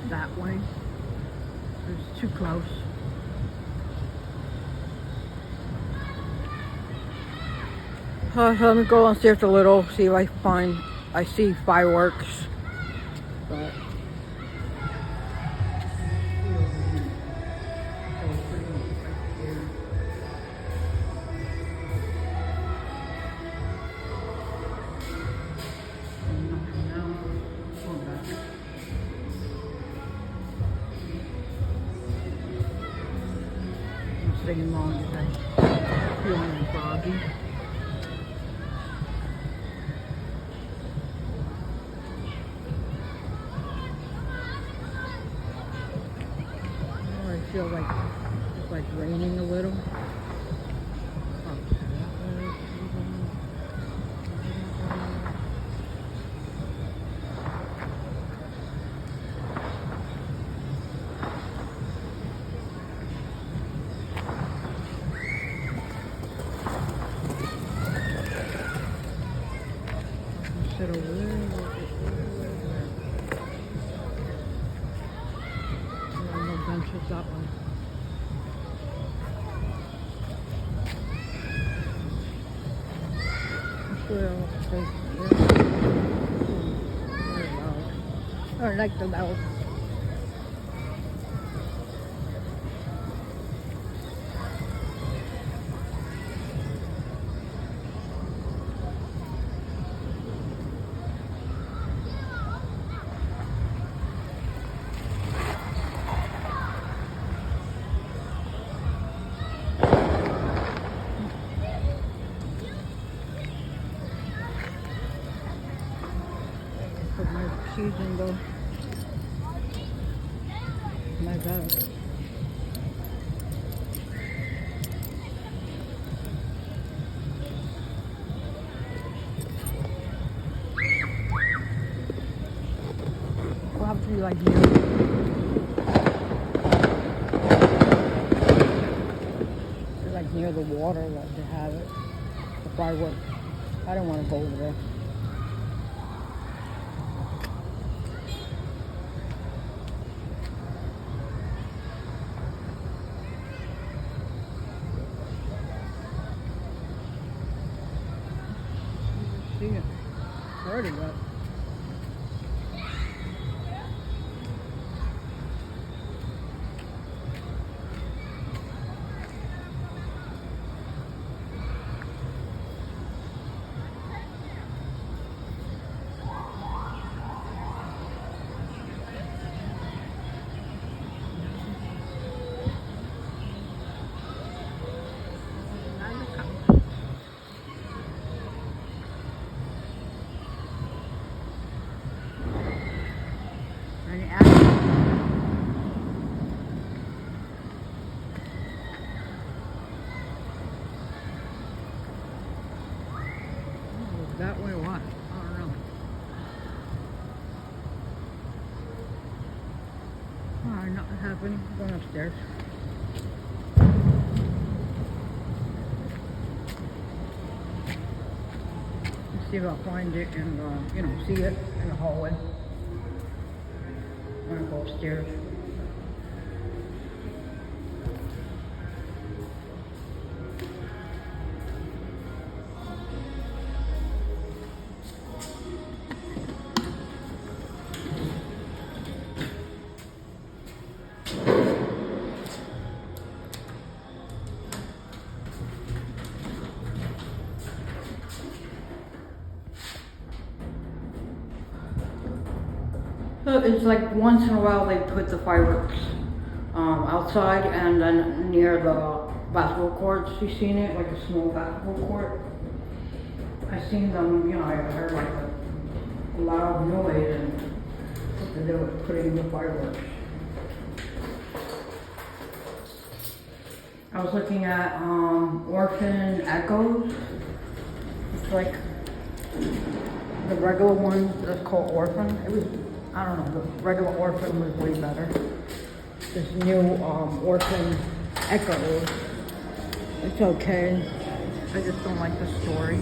that way. It's too close. So let me go downstairs a little, see if I see fireworks. But I'm sitting along today, feeling foggy. I feel like it's like raining a little. Sit over there. There are no benches that way. Well, very loud. I like the loud. Put my shoes in though. My bag. We'll have to be like near the water that they have it. The fireworks. I don't want to go over there. See it. Heard of that. That way or what? I don't know. Alright, nothing happening. Going upstairs. Let's see if I'll find it and see it in the hallway. I'm gonna go upstairs. So it's like once in a while they put the fireworks outside and then near the basketball courts. You seen it, like a small basketball court? I seen them, I heard like a loud noise and something they were putting the fireworks. I was looking at Orphan Echoes. It's like the regular one that's called Orphan. It was, I don't know, the regular Orphan was way better. This new Orphan Echoes, it's okay. I just don't like the story.